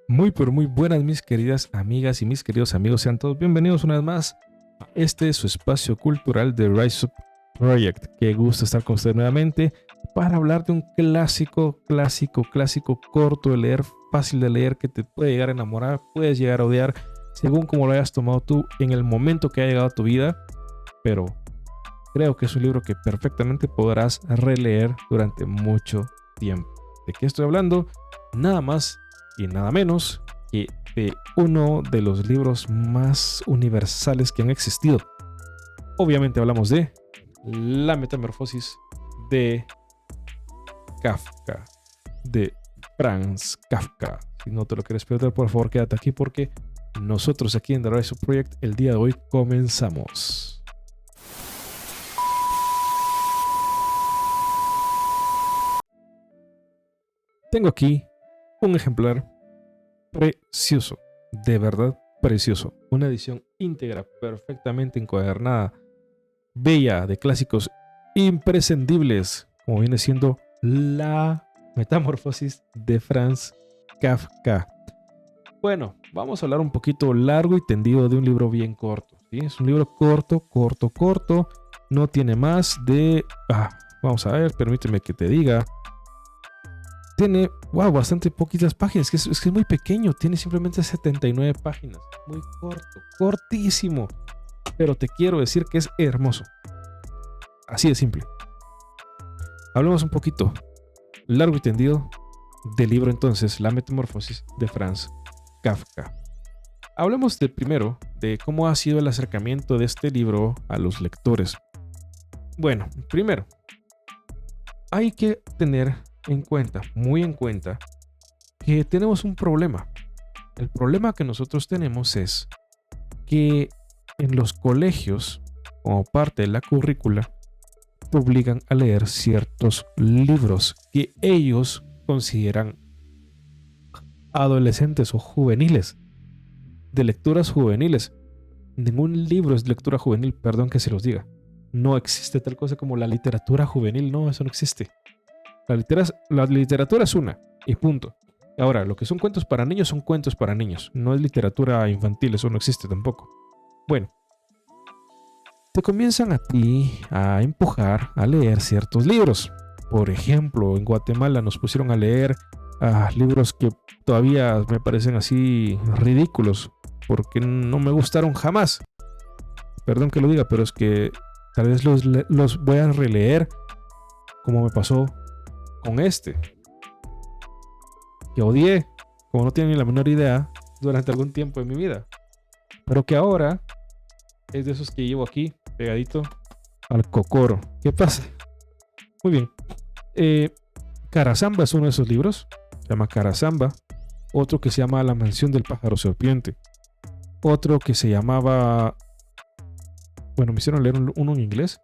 Muy pero muy buenas mis queridas amigas y mis queridos amigos, sean todos bienvenidos una vez más a este su espacio cultural de Rise Up Project. Qué gusto estar con ustedes nuevamente para hablar de un clásico corto de leer, fácil de leer, que te puede llegar a enamorar, puedes llegar a odiar según como lo hayas tomado tú en el momento que ha llegado a tu vida, pero creo que es un libro que perfectamente podrás releer durante mucho tiempo. ¿De qué estoy hablando? Nada más y nada menos que de uno de los libros más universales que han existido. Obviamente hablamos de La Metamorfosis de Kafka, de Franz Kafka. Si no te lo quieres perder, por favor quédate aquí porque nosotros aquí en The Rise Up Project el día de hoy comenzamos. Tengo aquí un ejemplar precioso, de verdad precioso. Una edición íntegra, perfectamente encuadernada, bella, de clásicos imprescindibles, como viene siendo La Metamorfosis de Franz Kafka. Bueno, vamos a hablar un poquito largo y tendido de un libro bien corto, ¿sí? Es un libro corto, no tiene más de... vamos a ver, permíteme que te diga. Tiene, bastante poquitas páginas, es que es muy pequeño, tiene simplemente 79 páginas, muy corto, cortísimo, pero te quiero decir que es hermoso, así de simple. Hablemos un poquito, largo y tendido, del libro entonces, La Metamorfosis de Franz Kafka. Hablemos primero de cómo ha sido el acercamiento de este libro a los lectores. Bueno, primero, hay que tener muy en cuenta, que tenemos un problema. El problema que nosotros tenemos es que en los colegios, como parte de la currícula, te obligan a leer ciertos libros que ellos consideran adolescentes o juveniles, de lecturas juveniles. Ningún libro es de lectura juvenil, perdón que se los diga. No existe tal cosa como la literatura juvenil, no, eso no existe. La literatura es una, y punto. Ahora, lo que son cuentos para niños son cuentos para niños. No es literatura infantil, eso no existe tampoco. Bueno, te comienzan a ti a empujar a leer ciertos libros. Por ejemplo, en Guatemala nos pusieron a leer libros que todavía me parecen así ridículos, porque no me gustaron jamás. Perdón que lo diga, pero es que tal vez los voy a releer como me pasó con este, que odié, como no tienen ni la menor idea, durante algún tiempo de mi vida, pero que ahora es de esos que llevo aquí pegadito al cocoro. ¿Qué pasa? Muy bien. Carasamba es uno de esos libros, se llama Carasamba. Otro que se llama La Mansión del Pájaro Serpiente. Otro que se llamaba, me hicieron leer uno en inglés,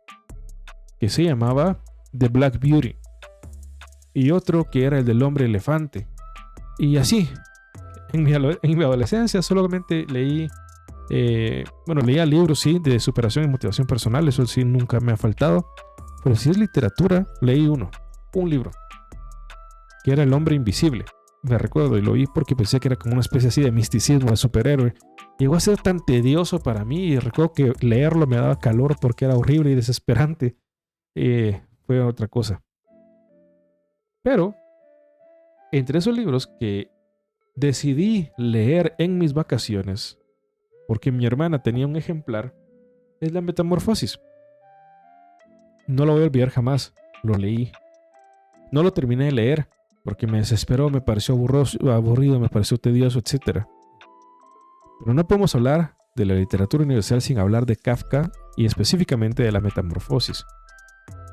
que se llamaba The Black Beauty. Y otro que era el del hombre elefante. Y así, en mi adolescencia solamente leía libros, sí, de superación y motivación personal. Eso sí nunca me ha faltado. Pero si es literatura, leí un libro, que era El hombre invisible. Me recuerdo y lo vi porque pensé que era como una especie así de misticismo, de superhéroe. Llegó a ser tan tedioso para mí y recuerdo que leerlo me daba calor porque era horrible y desesperante. Fue otra cosa. Pero, entre esos libros que decidí leer en mis vacaciones, porque mi hermana tenía un ejemplar, es La Metamorfosis. No lo voy a olvidar jamás, lo leí. No lo terminé de leer, porque me desesperó, me pareció aburrido, me pareció tedioso, etc. Pero no podemos hablar de la literatura universal sin hablar de Kafka y específicamente de La Metamorfosis.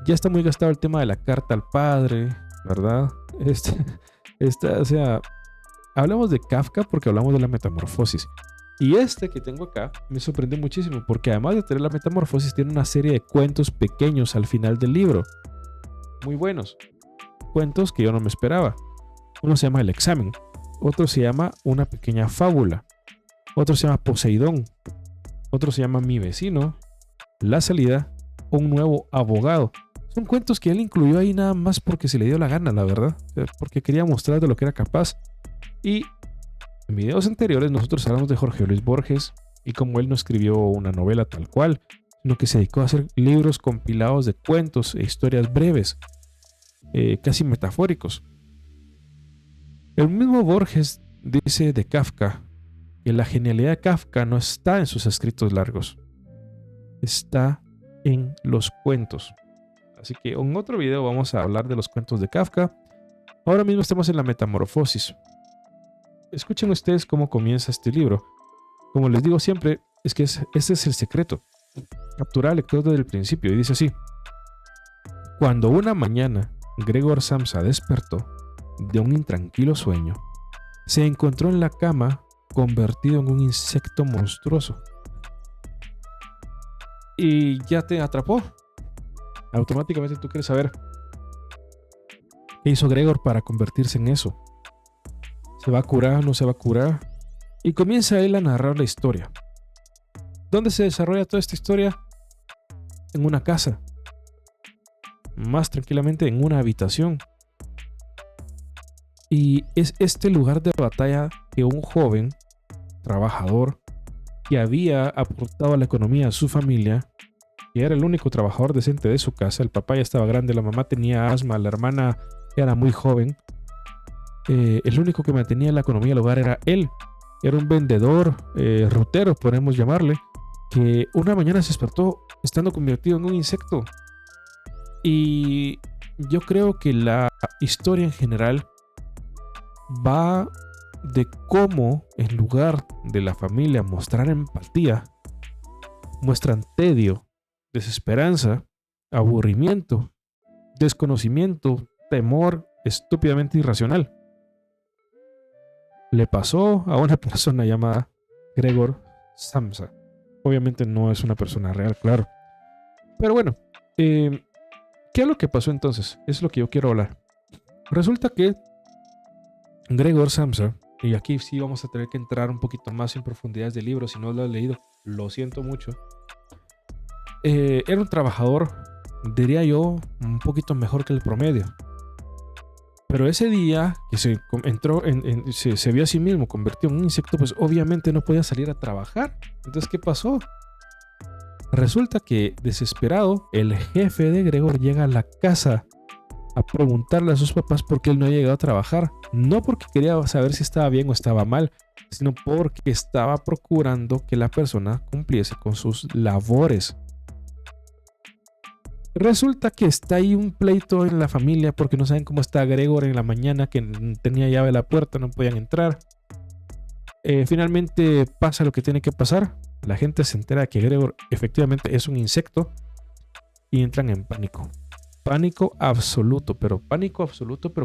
Ya está muy gastado el tema de la carta al padre, ¿verdad? Hablamos de Kafka porque hablamos de La Metamorfosis. Y que tengo acá me sorprendió muchísimo porque además de tener La Metamorfosis tiene una serie de cuentos pequeños al final del libro. Muy buenos. Cuentos que yo no me esperaba. Uno se llama El Examen. Otro se llama Una Pequeña Fábula. Otro se llama Poseidón. Otro se llama Mi Vecino. La Salida. Un Nuevo Abogado. Son cuentos que él incluyó ahí nada más porque se le dio la gana, la verdad. Porque quería mostrar de lo que era capaz. Y En videos anteriores nosotros hablamos de Jorge Luis Borges y cómo él no escribió una novela tal cual, sino que se dedicó a hacer libros compilados de cuentos e historias breves, casi metafóricos. El mismo Borges dice de Kafka que la genialidad de Kafka no está en sus escritos largos, está en los cuentos. Así que en otro video vamos a hablar de los cuentos de Kafka. Ahora mismo estamos en la metamorfosis. Escuchen ustedes cómo comienza este libro. Como les digo siempre, es que ese es el secreto. Capturar al lector desde el principio. Y dice así: cuando una mañana Gregor Samsa despertó de un intranquilo sueño, se encontró en la cama convertido en un insecto monstruoso. Y ya te atrapó. Automáticamente tú quieres saber qué hizo Gregor para convertirse en eso. ¿Se va a curar? ¿No se va a curar? Y comienza él a narrar la historia. ¿Dónde se desarrolla toda esta historia? En una casa. Más tranquilamente en una habitación. Y es este lugar de batalla que un joven trabajador que había aportado a la economía a su familia, que era el único trabajador decente de su casa. El papá ya estaba grande, la mamá tenía asma, la hermana era muy joven. El único que mantenía la economía del hogar era él. Era un vendedor, rutero, podemos llamarle, que una mañana se despertó estando convertido en un insecto. Y yo creo que la historia en general va de cómo, en lugar de la familia mostrar empatía, muestran tedio, desesperanza, aburrimiento, desconocimiento, temor estúpidamente irracional. Le pasó a una persona llamada Gregor Samsa. Obviamente no es una persona real, claro. Pero bueno, ¿qué es lo que pasó entonces? Es lo que yo quiero hablar. Resulta que Gregor Samsa, y aquí sí vamos a tener que entrar un poquito más en profundidades del libro, si no lo has leído, lo siento mucho. Era un trabajador, diría yo, un poquito mejor que el promedio. Pero ese día que se vio a sí mismo convertido en un insecto, pues obviamente no podía salir a trabajar. Entonces, ¿qué pasó? Resulta que, desesperado, el jefe de Gregor llega a la casa a preguntarle a sus papás por qué él no había llegado a trabajar. No porque quería saber si estaba bien o estaba mal, sino porque estaba procurando que la persona cumpliese con sus labores. Resulta que está ahí un pleito en la familia porque no saben cómo está Gregor en la mañana, que tenía llave de la puerta, no podían entrar. Finalmente pasa lo que tiene que pasar. La gente se entera de que Gregor efectivamente es un insecto y entran en pánico. Pánico absoluto, pero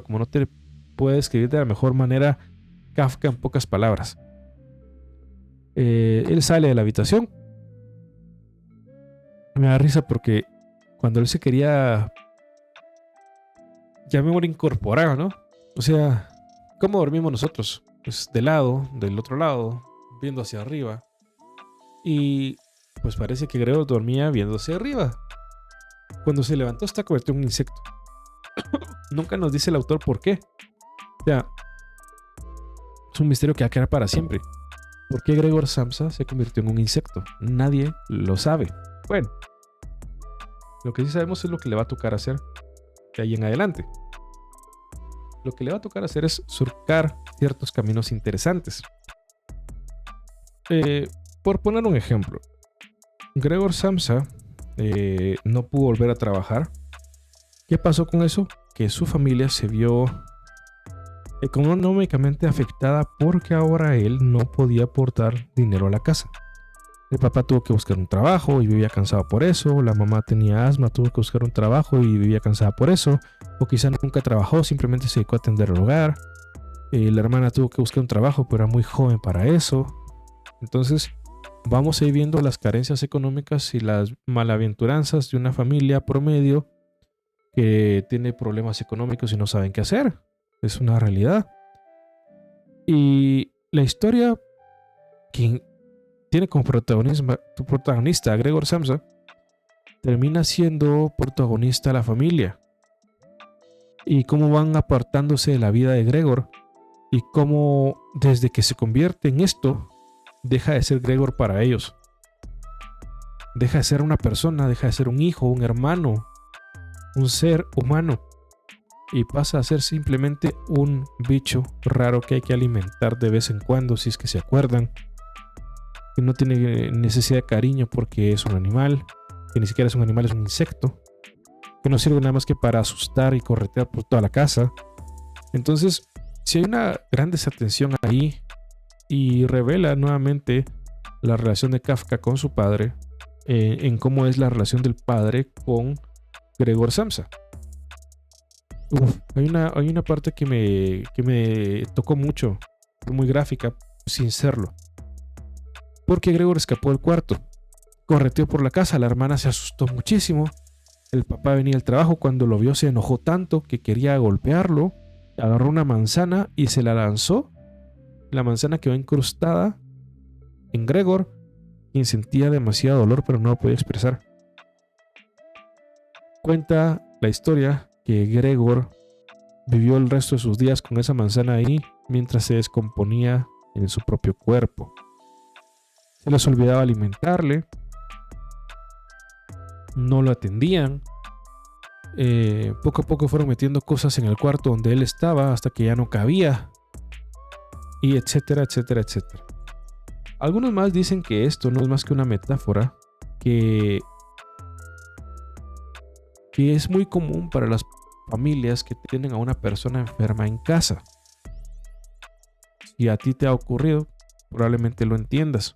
como no te puede describir de la mejor manera Kafka en pocas palabras. Él sale de la habitación. Me da risa porque cuando él se quería, llamémoslo, incorporar, ¿no? O sea, ¿cómo dormimos nosotros? Pues de lado, del otro lado, viendo hacia arriba. Y pues parece que Gregor dormía viendo hacia arriba. Cuando se levantó está convertido en un insecto. Nunca nos dice el autor por qué. O sea, es un misterio que va a quedar para siempre. ¿Por qué Gregor Samsa se convirtió en un insecto? Nadie lo sabe. Bueno, lo que sí sabemos es lo que le va a tocar hacer de ahí en adelante. Lo que le va a tocar hacer es surcar ciertos caminos interesantes. Por poner un ejemplo, Gregor Samsa no pudo volver a trabajar. ¿Qué pasó con eso? Que su familia se vio económicamente afectada porque ahora él no podía aportar dinero a la casa. El papá tuvo que buscar un trabajo y vivía cansado por eso. La mamá tenía asma, tuvo que buscar un trabajo y vivía cansada por eso. O quizá nunca trabajó, simplemente se dedicó a atender el hogar. La hermana tuvo que buscar un trabajo, pero era muy joven para eso. Entonces, vamos a ir viendo las carencias económicas y las malaventuranzas de una familia promedio que tiene problemas económicos y no saben qué hacer. Es una realidad. Y la historia que tiene como protagonista a Gregor Samsa termina siendo protagonista la familia. Y cómo van apartándose de la vida de Gregor y cómo desde que se convierte en esto, deja de ser Gregor para ellos. Deja de ser una persona, deja de ser un hijo, un hermano, un ser humano, y pasa a ser simplemente un bicho raro que hay que alimentar de vez en cuando, si es que se acuerdan, que no tiene necesidad de cariño porque es un animal, que ni siquiera es un animal, es un insecto, que no sirve nada más que para asustar y corretear por toda la casa. Entonces, si hay una gran desatención ahí, y revela nuevamente la relación de Kafka con su padre, en cómo es la relación del padre con Gregor Samsa. Hay una parte que me tocó mucho, muy gráfica, sin serlo. Porque Gregor escapó del cuarto, correteó por la casa, la hermana se asustó muchísimo, el papá venía al trabajo, cuando lo vio se enojó tanto que quería golpearlo, agarró una manzana y se la lanzó. La manzana quedó incrustada en Gregor, quien sentía demasiado dolor pero no lo podía expresar. Cuenta la historia que Gregor vivió el resto de sus días con esa manzana ahí mientras se descomponía en su propio cuerpo. Se les olvidaba alimentarle, no lo atendían. Poco a poco fueron metiendo cosas en el cuarto donde él estaba hasta que ya no cabía, y etcétera, etcétera, etcétera. Algunos más dicen que esto no es más que una metáfora que es muy común para las familias que tienen a una persona enferma en casa. Si a ti te ha ocurrido, probablemente lo entiendas.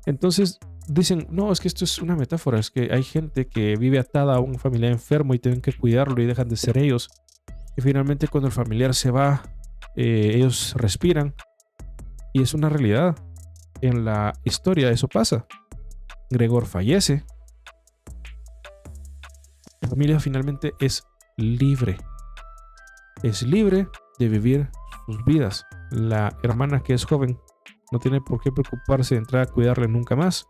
Entonces dicen, no, es que esto es una metáfora, es que hay gente que vive atada a un familiar enfermo y tienen que cuidarlo y dejan de ser ellos. Y finalmente cuando el familiar se va, ellos respiran. Y es una realidad. En la historia eso pasa. Gregor fallece. La familia finalmente es libre. Es libre de vivir sus vidas. La hermana que es joven no tiene por qué preocuparse de entrar a cuidarle nunca más.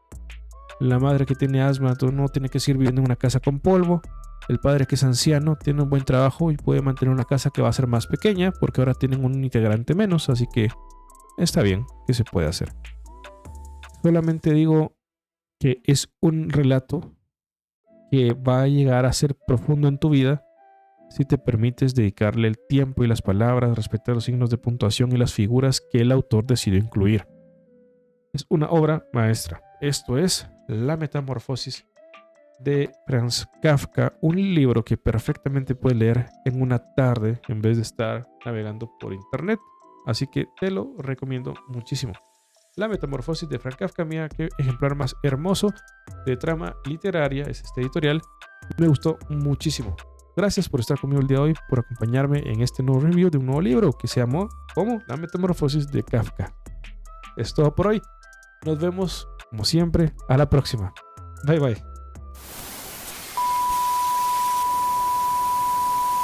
La madre que tiene asma no tiene que seguir viviendo en una casa con polvo. El padre que es anciano tiene un buen trabajo y puede mantener una casa que va a ser más pequeña porque ahora tienen un integrante menos, así que está bien, que se puede hacer. Solamente digo que es un relato que va a llegar a ser profundo en tu vida si te permites dedicarle el tiempo y las palabras, respetar los signos de puntuación y las figuras que el autor decidió incluir. Es una obra maestra. Esto es La Metamorfosis de Franz Kafka, un libro que perfectamente puedes leer en una tarde en vez de estar navegando por internet. Así que te lo recomiendo muchísimo. La Metamorfosis de Franz Kafka, mira qué ejemplar más hermoso de trama literaria es este editorial. Me gustó muchísimo. Gracias por estar conmigo el día de hoy, por acompañarme en este nuevo review de un nuevo libro que se llamó como La Metamorfosis de Kafka. Es todo por hoy. Nos vemos, como siempre, a la próxima. Bye bye.